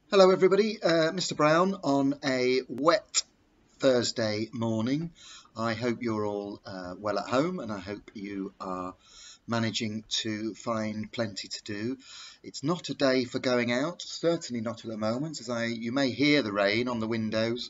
Hello everybody, Mr. Brown on a wet Thursday morning. I hope you're all well at home and I hope you are managing to find plenty to do. It's not a day for going out, certainly not at the moment, as you may hear the rain on the windows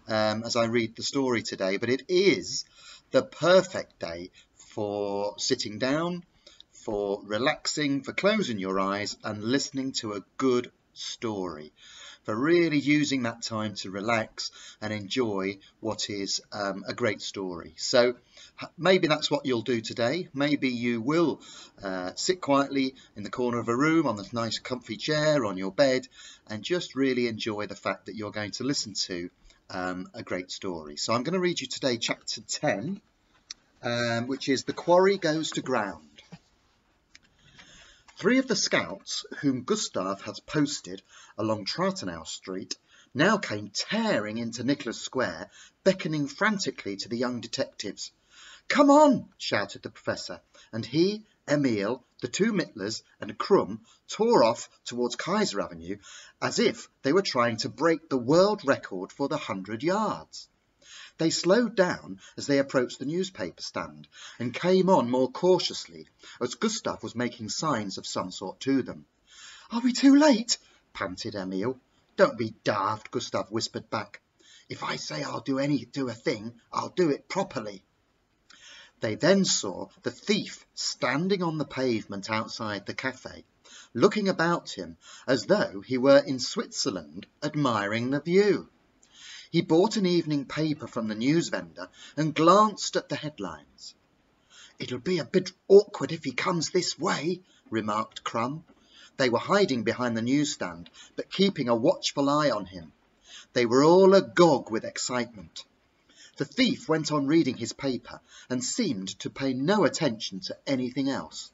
as I read the story today, but it is the perfect day for sitting down, for relaxing, for closing your eyes and listening to a good story, for really using that time to relax and enjoy what is a great story. So maybe that's what you'll do today. Maybe you will sit quietly in the corner of a room on this nice comfy chair on your bed and just really enjoy the fact that you're going to listen to a great story. So I'm going to read you today chapter 10, which is The Quarry Goes to Ground. 3 of the scouts whom Gustav had posted along Trautenau Street now came tearing into Nicholas Square, beckoning frantically to the young detectives. "Come on!" shouted the professor, and he, Emil, the 2 Mittlers and Krumm tore off towards Kaiser Avenue as if they were trying to break the world record for the 100 yards. They slowed down as they approached the newspaper stand and came on more cautiously as Gustav was making signs of some sort to them. "Are we too late?" panted Emil. "Don't be daft," Gustav whispered back. "If I say I'll do a thing, I'll do it properly." They then saw the thief standing on the pavement outside the cafe, looking about him as though he were in Switzerland, admiring the view. He bought an evening paper from the news vendor and glanced at the headlines. "It'll be a bit awkward if he comes this way," remarked Krumm. They were hiding behind the newsstand, but keeping a watchful eye on him. They were all agog with excitement. The thief went on reading his paper and seemed to pay no attention to anything else.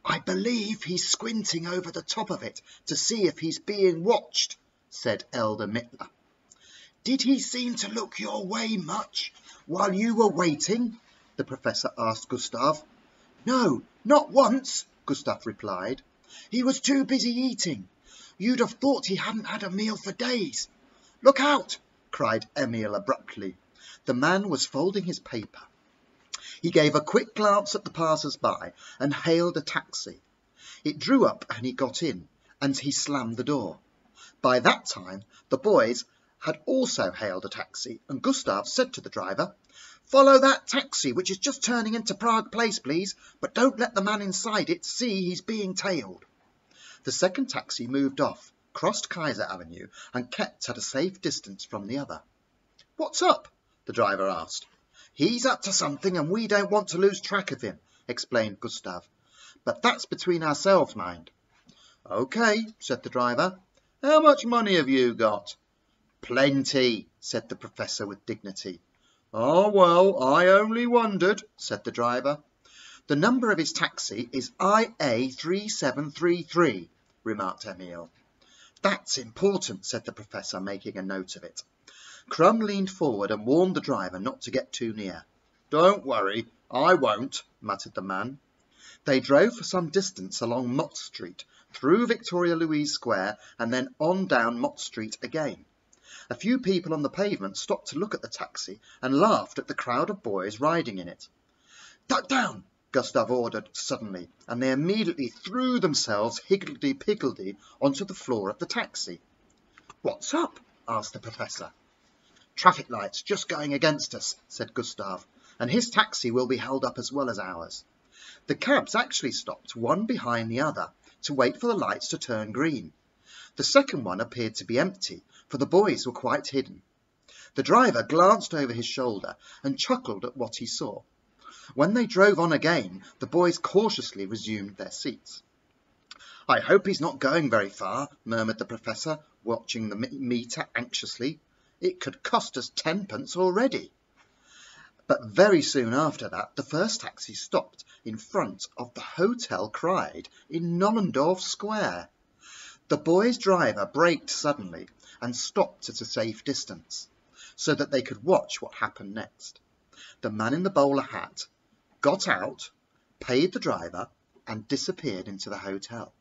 "I believe he's squinting over the top of it to see if he's being watched," said Elder Mittler. "Did he seem to look your way much while you were waiting?" the professor asked Gustav. "No, not once," Gustav replied. "He was too busy eating. You'd have thought he hadn't had a meal for days." "Look out!" cried Emil abruptly. The man was folding his paper. He gave a quick glance at the passers-by and hailed a taxi. It drew up and he got in, and he slammed the door. By that time, the boys had also hailed a taxi, and Gustav said to the driver, "Follow that taxi, which is just turning into Prague Place, please, but don't let the man inside it see he's being tailed." The second taxi moved off, crossed Kaiser Avenue, and kept at a safe distance from the other. "What's up?" the driver asked. "He's up to something, and we don't want to lose track of him," explained Gustav. "But that's between ourselves, mind." "OK," said the driver. "How much money have you got?" "Plenty," said the professor with dignity. "Oh, well, I only wondered," said the driver. "The number of his taxi is IA 3733, remarked Emil. "That's important," said the professor, making a note of it. Krumm leaned forward and warned the driver not to get too near. "Don't worry, I won't," muttered the man. They drove for some distance along Mott Street, through Victoria Louise Square, and then on down Mott Street again. A few people on the pavement stopped to look at the taxi and laughed at the crowd of boys riding in it. "Duck down!" Gustav ordered suddenly, and they immediately threw themselves higgledy-piggledy onto the floor of the taxi. "What's up?" asked the professor. "Traffic lights just going against us," said Gustav, "and his taxi will be held up as well as ours." The cabs actually stopped one behind the other to wait for the lights to turn green. The second one appeared to be empty, for the boys were quite hidden. The driver glanced over his shoulder and chuckled at what he saw. When they drove on again, the boys cautiously resumed their seats. "I hope he's not going very far," murmured the professor, watching the meter anxiously. "It could cost us 10p already." But very soon after that, the first taxi stopped in front of the Hotel Cried in Nollendorf Square. The boys' driver braked suddenly and stopped at a safe distance, so that they could watch what happened next. The man in the bowler hat got out, paid the driver, and disappeared into the hotel.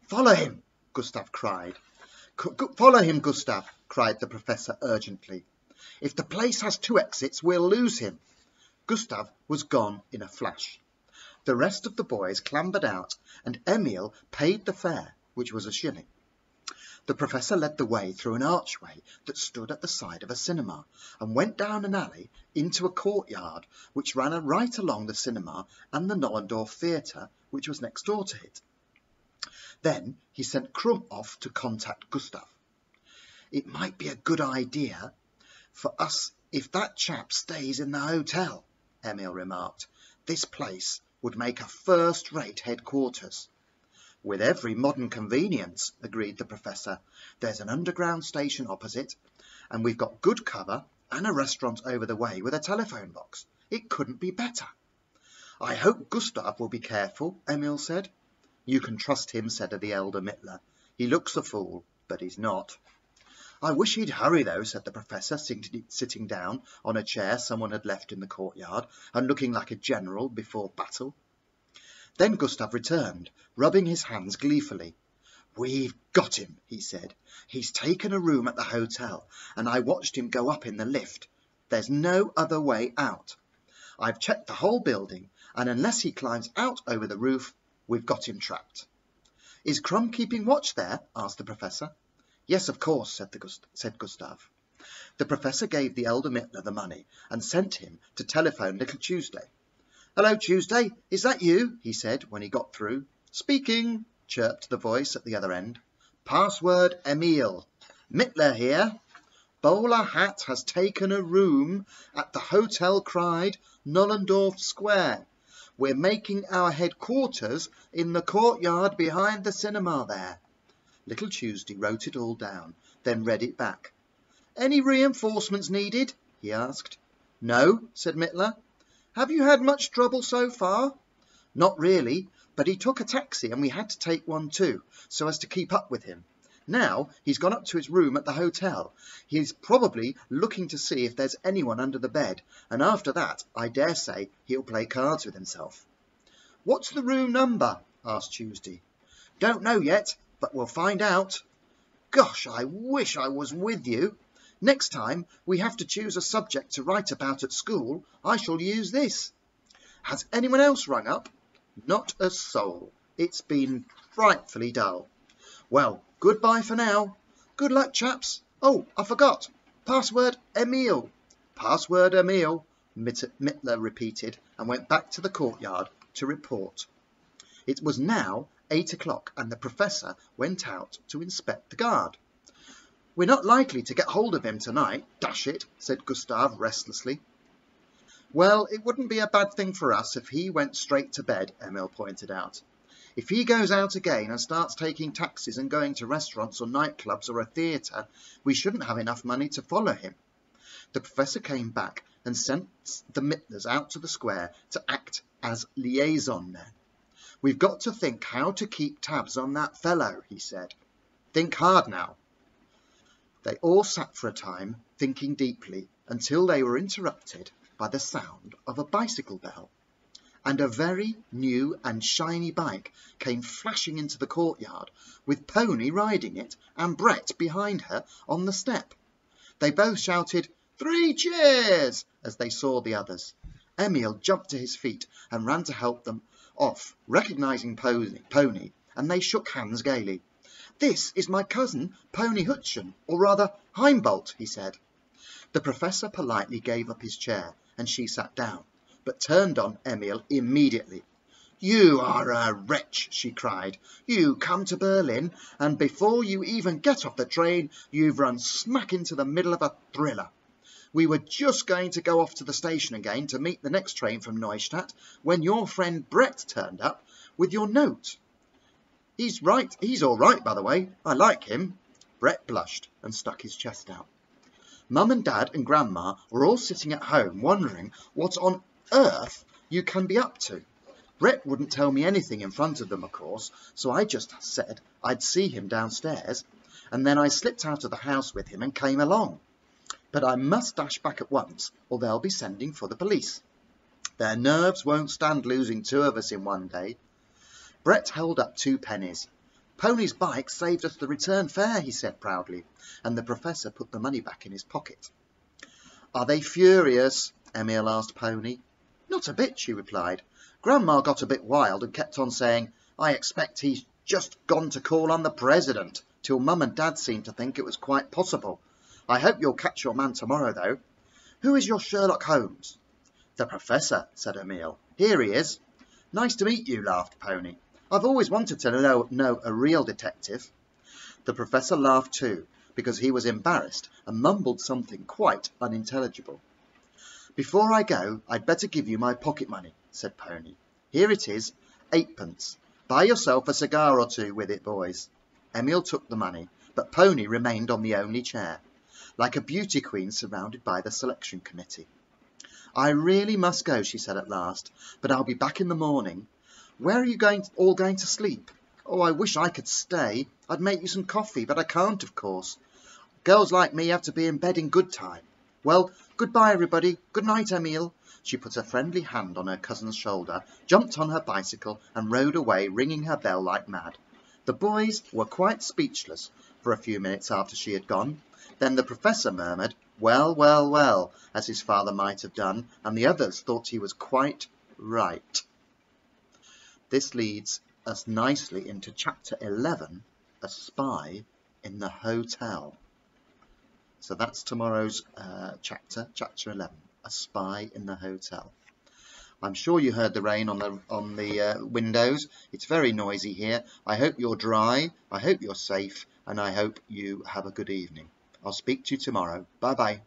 "Follow him!" Gustav cried. Follow him, Gustav, cried the Professor urgently. If the place has 2 exits, we'll lose him. Gustav was gone in a flash. The rest of the boys clambered out, and Emil paid the fare, which was a shilling. The Professor led the way through an archway that stood at the side of a cinema, and went down an alley into a courtyard which ran right along the cinema and the Nollendorf Theatre, which was next door to it. Then he sent Crump off to contact Gustav. It might be a good idea for us if that chap stays in the hotel, Emil remarked. This place would make a first-rate headquarters. With every modern convenience, agreed the Professor. There's an underground station opposite, and we've got good cover and a restaurant over the way with a telephone box. It couldn't be better. I hope Gustav will be careful, Emil said. You can trust him, said the elder Mittler. He looks a fool, but he's not. I wish he'd hurry, though, said the Professor, sitting down on a chair someone had left in the courtyard and looking like a general before battle. Then Gustav returned, rubbing his hands gleefully. We've got him, he said. He's taken a room at the hotel, and I watched him go up in the lift. There's no other way out. I've checked the whole building, and unless he climbs out over the roof, we've got him trapped. Is Crumb keeping watch there? Asked the Professor. Yes, of course, said Gustav. The Professor gave the elder Mittler the money and sent him to telephone little Tuesday. Hello, Tuesday, is that you? He said when he got through. Speaking, chirped the voice at the other end. Password Emil. Mittler here. Bowler Hat has taken a room at the Hotel Cried, Nollendorf Square. We're making our headquarters in the courtyard behind the cinema there. Little Tuesday wrote it all down, then read it back. Any reinforcements needed? He asked. No, said Mittler. Have you had much trouble so far? Not really, but he took a taxi and we had to take one too, so as to keep up with him. Now he's gone up to his room at the hotel. He's probably looking to see if there's anyone under the bed, and after that, I dare say, he'll play cards with himself. What's the room number? Asked Tuesday. Don't know yet, but we'll find out. Gosh, I wish I was with you. Next time we have to choose a subject to write about at school, I shall use this. Has anyone else rung up? Not a soul. It's been frightfully dull. Well, goodbye for now. Good luck, chaps. Oh, I forgot. Password Emil. Password Emil, Mittler repeated and went back to the courtyard to report. It was now 8 o'clock and the Professor went out to inspect the guard. We're not likely to get hold of him tonight, dash it, said Gustav restlessly. Well, it wouldn't be a bad thing for us if he went straight to bed, Emil pointed out. If he goes out again and starts taking taxis and going to restaurants or nightclubs or a theatre, we shouldn't have enough money to follow him. The Professor came back and sent the Mittlers out to the square to act as liaison men. We've got to think how to keep tabs on that fellow, he said. Think hard now. They all sat for a time, thinking deeply, until they were interrupted by the sound of a bicycle bell. And a very new and shiny bike came flashing into the courtyard, with Pony riding it and Brett behind her on the step. They both shouted, 3 cheers, as they saw the others. Emil jumped to his feet and ran to help them off, recognising Pony, and they shook hands gaily. This is my cousin, Pony Hutchin, or rather Heimbolt, he said. The Professor politely gave up his chair, and she sat down, but turned on Emil immediately. You are a wretch, she cried. You come to Berlin, and before you even get off the train, you've run smack into the middle of a thriller. We were just going to go off to the station again to meet the next train from Neustadt, when your friend Brett turned up with your note. He's all right, by the way. I like him. Brett blushed and stuck his chest out. Mum and Dad and Grandma were all sitting at home wondering what on earth you can be up to. Brett wouldn't tell me anything in front of them, of course, so I just said I'd see him downstairs, and then I slipped out of the house with him and came along. But I must dash back at once, or they'll be sending for the police. Their nerves won't stand losing 2 of us in one day. Brett held up 2 pennies. Pony's bike saved us the return fare, he said proudly, and the Professor put the money back in his pocket. Are they furious? Emil asked Pony. Not a bit, she replied. Grandma got a bit wild and kept on saying, I expect he's just gone to call on the President, till Mum and Dad seemed to think it was quite possible. I hope you'll catch your man tomorrow, though. Who is your Sherlock Holmes? The Professor, said Emil. Here he is. Nice to meet you, laughed Pony. I've always wanted to know a real detective. The Professor laughed too, because he was embarrassed and mumbled something quite unintelligible. Before I go, I'd better give you my pocket money, said Pony. Here it is, 8p. Buy yourself a cigar or two with it, boys. Emil took the money, but Pony remained on the only chair, like a beauty queen surrounded by the selection committee. I really must go, she said at last, but I'll be back in the morning. Where are you all going to sleep? Oh, I wish I could stay. I'd make you some coffee, but I can't, of course. Girls like me have to be in bed in good time. Well, goodbye, everybody. Good night, Emil. She put a friendly hand on her cousin's shoulder, jumped on her bicycle, and rode away, ringing her bell like mad. The boys were quite speechless for a few minutes after she had gone. Then the Professor murmured, well, well, well, as his father might have done, and the others thought he was quite right. This leads us nicely into Chapter 11, A Spy in the Hotel. So that's tomorrow's chapter 11, A Spy in the Hotel. I'm sure you heard the rain on the windows. It's very noisy here. I hope you're dry, I hope you're safe, and I hope you have a good evening. I'll speak to you tomorrow. Bye-bye.